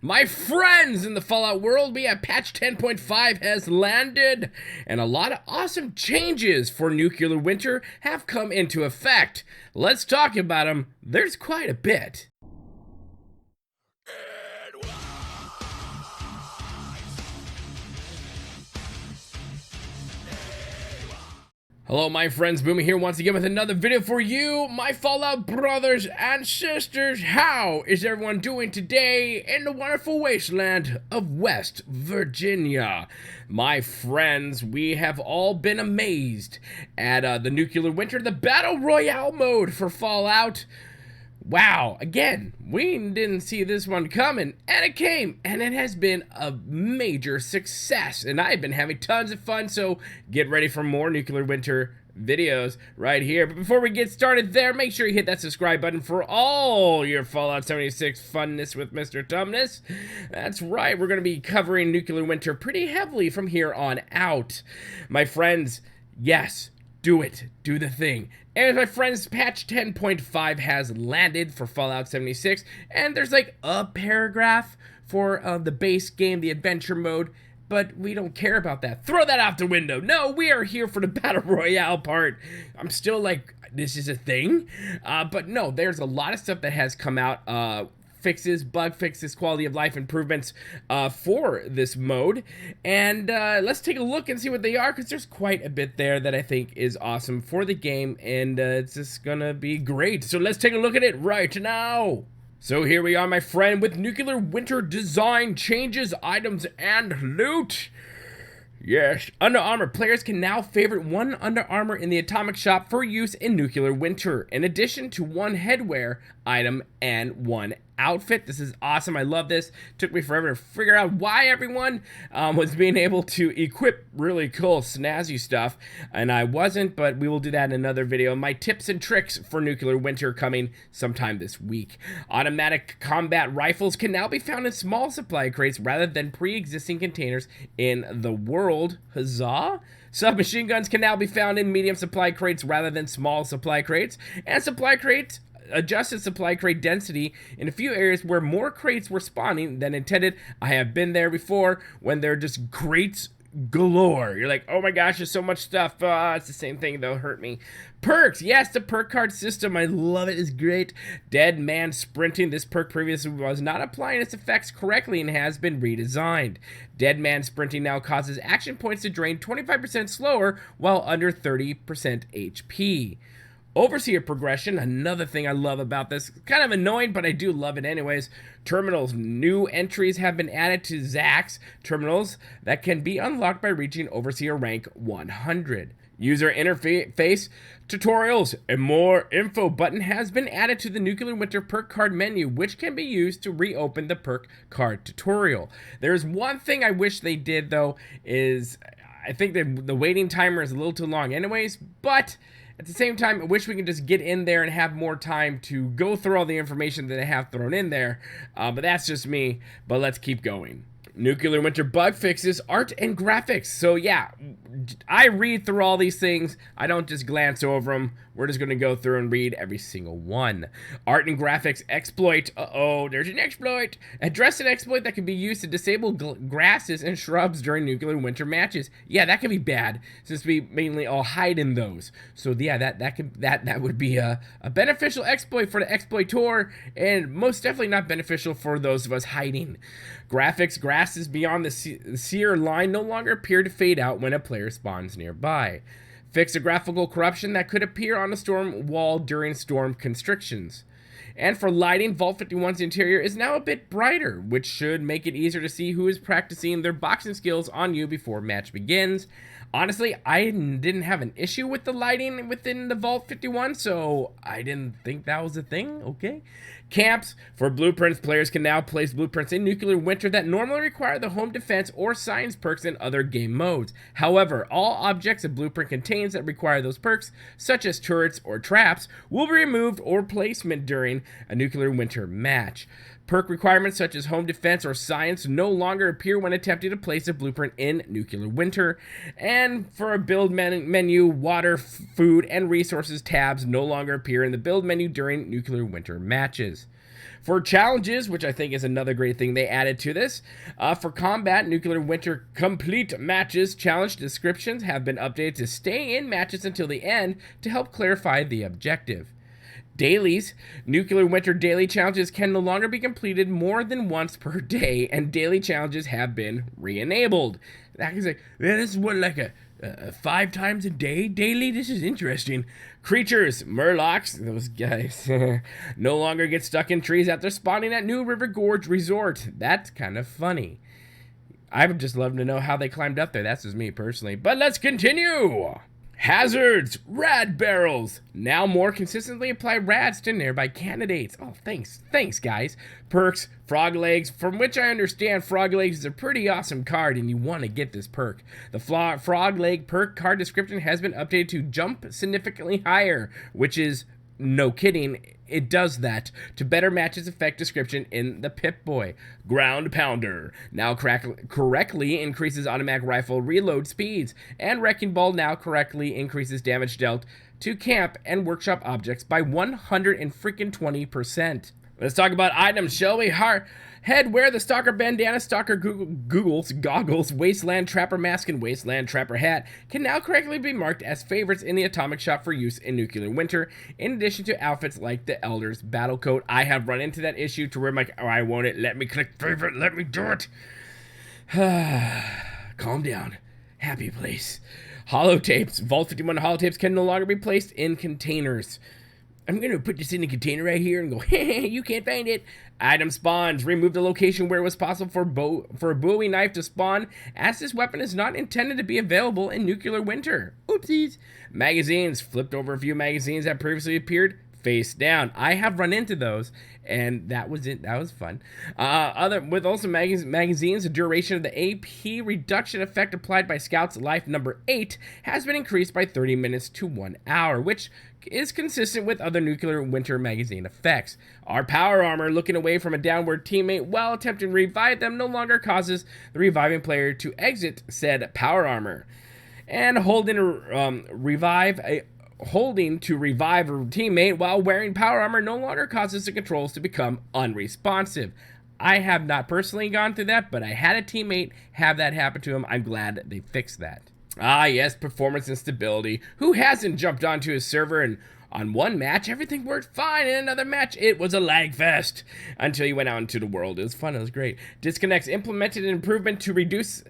My friends, in the Fallout world, we have patch 10.5 has landed, and a lot of awesome changes for Nuclear Winter have come into effect. Let's talk about them. There's quite a bit. Hello my friends, Boomy here once again with another video for you, my Fallout brothers and sisters. How is everyone doing today in the wonderful wasteland of West Virginia? My friends, we have all been amazed at the Nuclear Winter, the Battle Royale mode for Fallout. Wow, again, we didn't see this one coming, and it came, and it has been a major success, and I've been having tons of fun, so get ready for more Nuclear Winter videos right here. But before we get started there, make sure you hit that subscribe button for all your Fallout 76 funness with Mr. Tumness. That's right, we're going to be covering Nuclear Winter pretty heavily from here on out. My friends, yes, do it. Do the thing. And my friends, patch 10.5 has landed for Fallout 76, and there's like a paragraph for the base game, the adventure mode, but we don't care about that. Throw that out the window. No, we are here for the Battle Royale part. I'm still like, this is a thing? But no, there's a lot of stuff that has come out, fixes, bug fixes, quality of life improvements for this mode, and let's take a look and see what they are, because there's quite a bit there that I think is awesome for the game, and it's just gonna be great. So let's take a look at it right now. So here we are, my friend, with Nuclear Winter design changes, items, and loot. Yes, Under Armour. Players can now favorite one Under Armour in the Atomic Shop for use in Nuclear Winter, in addition to one headwear item and one outfit. This is awesome. I love this. Took me forever to figure out why everyone was being able to equip really cool snazzy stuff, and I wasn't, but we will do that in another video. My tips and tricks for Nuclear Winter coming sometime this week. Automatic combat rifles can now be found in small supply crates rather than pre-existing containers in the world. Huzzah! Submachine guns can now be found in medium supply crates rather than small supply crates, and supply crates adjusted supply crate density in a few areas where more crates were spawning than intended. I have been there before when they're just crates galore. You're like, oh my gosh, there's so much stuff. It's the same thing, though. Hurt me. Perks. Yes, the perk card system. I love it. It's great. Dead Man Sprinting. This perk previously was not applying its effects correctly and has been redesigned. Dead Man Sprinting now causes action points to drain 25% slower while under 30% HP. Overseer progression, another thing I love about this. Kind of annoying, but I do love it anyways. Terminals. New entries have been added to Zack's terminals that can be unlocked by reaching Overseer rank 100. User interface tutorials. A more info button has been added to the Nuclear Winter perk card menu, which can be used to reopen the perk card tutorial. There's one thing I wish they did, though, is I think that the waiting timer is a little too long anyways, but at the same time, I wish we could just get in there and have more time to go through all the information that I have thrown in there, but that's just me. But let's keep going. Nuclear Winter bug fixes, art and graphics. So yeah, I read through all these things. I don't just glance over them. We're just going to go through and read every single one. Art and graphics exploit. Uh-oh, there's an exploit. Address an exploit that can be used to disable grasses and shrubs during Nuclear Winter matches. Yeah, that can be bad, since we mainly all hide in those. So yeah, that would be a beneficial exploit for the exploitor, and most definitely not beneficial for those of us hiding. Graphics. Grasses beyond the sear line no longer appear to fade out when a player spawns nearby. Fix a graphical corruption that could appear on a storm wall during storm constrictions. And for lighting, Vault 51's interior is now a bit brighter, which should make it easier to see who is practicing their boxing skills on you before match begins. Honestly, I didn't have an issue with the lighting within the Vault 51, so I didn't think that was a thing, okay? Camps. For blueprints, players can now place blueprints in Nuclear Winter that normally require the home defense or science perks in other game modes. However, all objects a blueprint contains that require those perks, such as turrets or traps, will be removed or placement during a Nuclear Winter match. Perk requirements such as home defense or science no longer appear when attempting to place a blueprint in Nuclear Winter. And for a build menu, water, food, and resources tabs no longer appear in the build menu during Nuclear Winter matches. For challenges, which I think is another great thing they added to this, for combat, Nuclear Winter complete matches challenge descriptions have been updated to stay in matches until the end to help clarify the objective. Dailies. Nuclear Winter daily challenges can no longer be completed more than once per day, and daily challenges have been re-enabled. That is like, man, this is what, like a 5 times a day daily? This is interesting. Creatures, Murlocs, those guys, no longer get stuck in trees after spawning at New River Gorge Resort. That's kind of funny. I would just love to know how they climbed up there. That's just me personally. But let's continue. Hazards, rad barrels. Now more consistently apply rads to nearby candidates. Oh, thanks guys. Perks, frog legs, from which I understand frog legs is a pretty awesome card and you want to get this perk. The frog leg perk card description has been updated to jump significantly higher, which is, no kidding, it does that to better match its effect description in the Pip-Boy. Ground Pounder now correctly increases automatic rifle reload speeds, and Wrecking Ball now correctly increases damage dealt to camp and workshop objects by 120%. Let's talk about items, shall we? Headwear, the Stalker Bandana, Stalker Goggles, Wasteland Trapper Mask, and Wasteland Trapper Hat can now correctly be marked as favorites in the Atomic Shop for use in Nuclear Winter, in addition to outfits like the Elder's Battle Coat. I have run into that issue to where I'm like, oh, I want it, let me click favorite, let me do it. Calm down. Happy place. Holotapes. Vault 51 holotapes can no longer be placed in containers. I'm going to put this in a container right here and go, hey, you can't find it. Item spawns. Remove the location where it was possible for a Bowie knife to spawn, as this weapon is not intended to be available in Nuclear Winter. Oopsies. Magazines. Flipped over a few magazines that previously appeared face down. I have run into those, and that was it. That was fun. With also magazines, the duration of the AP reduction effect applied by Scout's Life number 8 has been increased by 30 minutes to 1 hour, which is consistent with other Nuclear Winter magazine effects. Our power armor, looking away from a downward teammate while attempting to revive them, no longer causes the reviving player to exit said power armor. And holding to revive a teammate while wearing power armor no longer causes the controls to become unresponsive. I have not personally gone through that, but I had a teammate have that happen to him. I'm glad that they fixed that. Ah, yes, performance and stability. Who hasn't jumped onto his server and on one match, everything worked fine. In another match, it was a lag fest until you went out into the world. It was fun. It was great. Disconnects implemented an improvement to reduce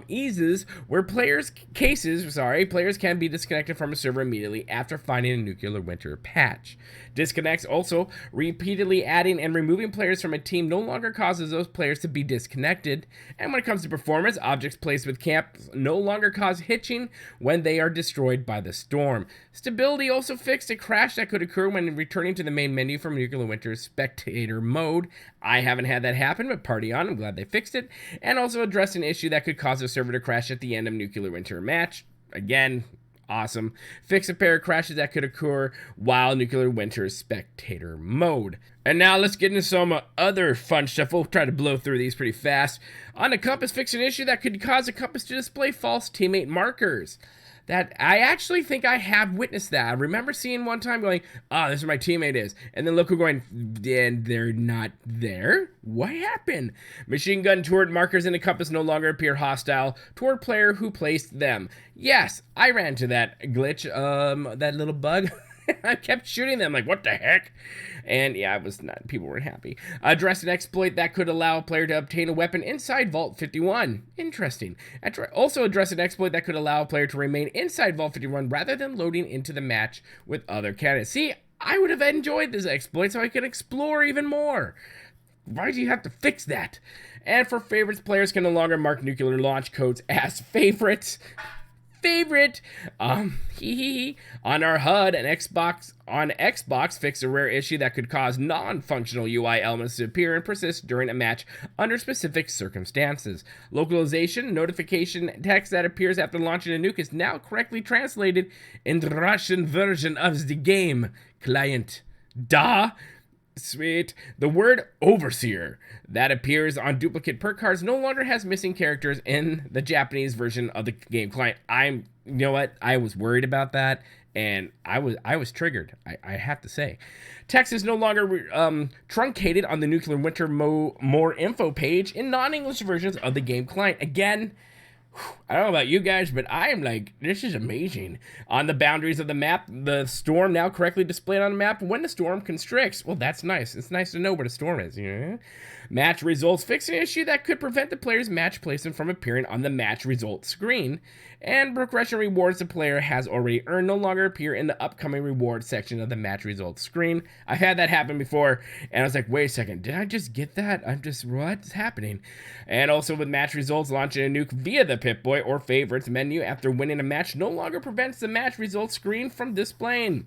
eases where players can be disconnected from a server immediately after finding a Nuclear Winter patch. Disconnects also repeatedly adding and removing players from a team no longer causes those players to be disconnected. And when it comes to performance, objects placed with camps no longer cause hitching when they are destroyed by the storm. Stability also fixed a crash that could occur when returning to the main menu from Nuclear Winter's spectator mode. I haven't had that happen, but party on. I'm glad they fixed it. And also addressed an issue that could cause a server to crash at the end of Nuclear Winter match. Again, awesome. Fix a pair of crashes that could occur while Nuclear Winter's spectator mode. And now let's get into some other fun stuff. We'll try to blow through these pretty fast. On the compass, fix an issue that could cause a compass to display false teammate markers. That I actually think I have witnessed that. I remember seeing one time going, oh, this is where my teammate is. And then look who going, and they're not there? What happened? Machine gun turret markers in the compass no longer appear hostile toward player who placed them. Yes, I ran to that glitch, that little bug. I kept shooting them, like, what the heck? And yeah, people weren't happy. Address an exploit that could allow a player to obtain a weapon inside Vault 51. Interesting. Also address an exploit that could allow a player to remain inside Vault 51 rather than loading into the match with other candidates. See, I would have enjoyed this exploit so I could explore even more. Why do you have to fix that? And for favorites, players can no longer mark nuclear launch codes as favorites. On our HUD and Xbox fix a rare issue that could cause non-functional UI elements to appear and persist during a match under specific circumstances. Localization notification text that appears after launching a nuke is now correctly translated in the Russian version of the game. Client. Da. Sweet. The word overseer that appears on duplicate perk cards no longer has missing characters in the Japanese version of the game client. You know what? I was worried about that, and I was triggered. I have to say, text is no longer truncated on the Nuclear Winter more info page in non-English versions of the game client. Again, I don't know about you guys, but I am like, this is amazing. On the boundaries of the map, the storm now correctly displayed on the map when the storm constricts. Well, that's nice. It's nice to know where the storm is, you know? Match results fix an issue that could prevent the player's match placement from appearing on the match results screen. And progression rewards the player has already earned no longer appear in the upcoming rewards section of the match results screen. I've had that happen before, and I was like, wait a second, did I just get that? What's happening? And also with match results, launching a nuke via the Pip-Boy or favorites menu after winning a match no longer prevents the match results screen from displaying.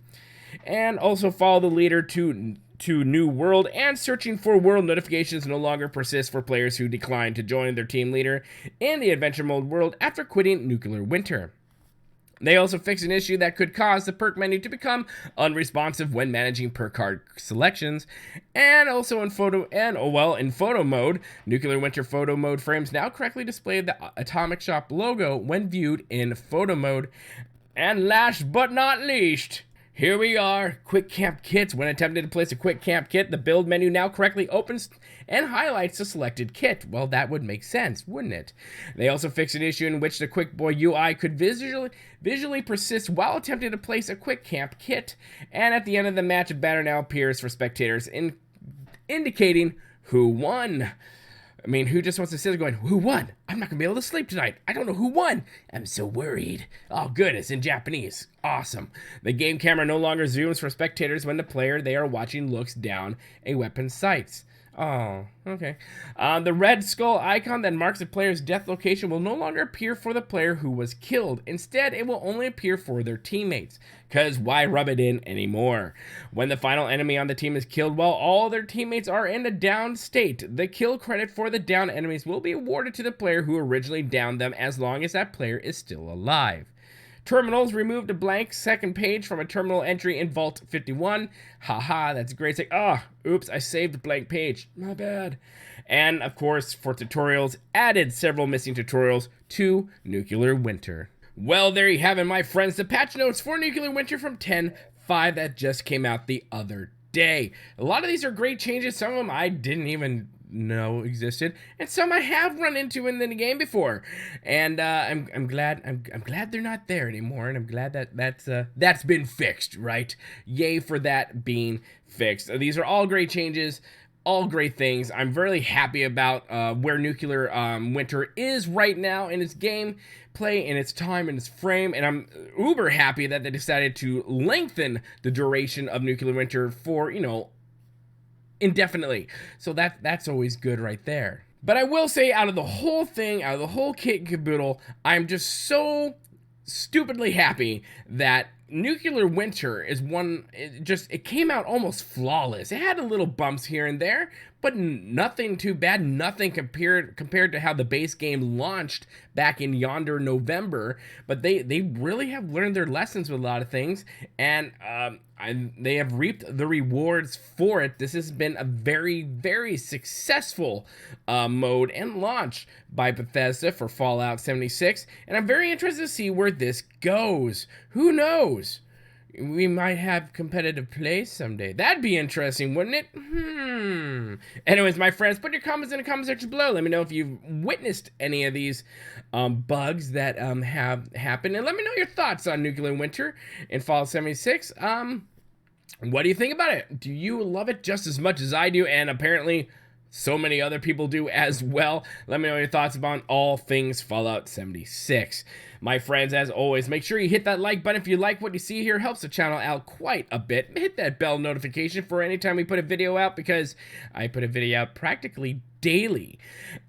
And also follow the leader to new world, and searching for world notifications no longer persist for players who decline to join their team leader in the adventure mode world after quitting Nuclear Winter. They also fix an issue that could cause the perk menu to become unresponsive when managing perk card selections. And also in photo mode, Nuclear Winter photo mode frames now correctly display the Atomic Shop logo when viewed in photo mode. And last but not least, here we are, quick camp kits. When attempting to place a quick camp kit, the build menu now correctly opens and highlights the selected kit. Well, that would make sense, wouldn't it? They also fixed an issue in which the Quick Boy UI could visually persist while attempting to place a quick camp kit. And at the end of the match, a banner now appears for spectators indicating who won. I mean, who just wants to sit there going, who won? I'm not going to be able to sleep tonight. I don't know who won. I'm so worried. Oh, good. It's in Japanese. Awesome. The game camera no longer zooms for spectators when the player they are watching looks down a weapon's sights. Oh, okay. The red skull icon that marks the player's death location will no longer appear for the player who was killed. Instead, it will only appear for their teammates. Because why rub it in anymore? When the final enemy on the team is killed while all their teammates are in a down state, the kill credit for the down enemies will be awarded to the player who originally downed them as long as that player is still alive. Terminals removed a blank second page from a terminal entry in Vault 51. Haha, that's great. It's like, oops, I saved a blank page. My bad. And, of course, for tutorials, added several missing tutorials to Nuclear Winter. Well, there you have it, my friends. The patch notes for Nuclear Winter from 10.5 that just came out the other day. A lot of these are great changes. Some of them I didn't even know existed, and some I have run into in the game before, and I'm glad they're not there anymore, and I'm glad that that's been fixed, right? Yay for that being fixed. These are all great changes, all great things. I'm very happy about where Nuclear Winter is right now in its gameplay, in its time, in its frame, and I'm uber happy that they decided to lengthen the duration of Nuclear Winter for, you know, indefinitely. So that's always good right there. But I will say, out of the whole thing, out of the whole kit and caboodle, I'm just so stupidly happy that Nuclear Winter is it came out almost flawless. It had a little bumps here and there, but nothing too bad, nothing compared to how the base game launched back in yonder November. But they really have learned their lessons with a lot of things, and they have reaped the rewards for it. This has been a very, very successful mode and launch by Bethesda for Fallout 76, and I'm very interested to see where this goes. Who knows? We might have competitive play someday. That'd be interesting, wouldn't it? Anyways, my friends, put your comments in the comment section below. Let me know if you've witnessed any of these bugs that have happened, and let me know your thoughts on Nuclear Winter in Fallout 76. What do you think about it? Do you love it just as much as I do, and apparently so many other people do as well? Let me know your thoughts about all things Fallout 76. My friends, as always, make sure you hit that like button if you like what you see here. It helps the channel out quite a bit. Hit that bell notification for any time we put a video out, because I put a video out practically daily.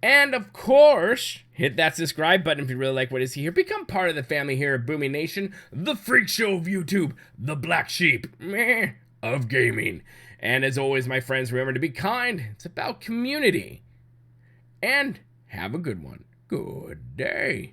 And of course, hit that subscribe button if you really like what you see here. Become part of the family here at Boomy Nation, the freak show of YouTube, the black sheep of gaming. And as always, my friends, remember to be kind. It's about community. And have a good one. Good day.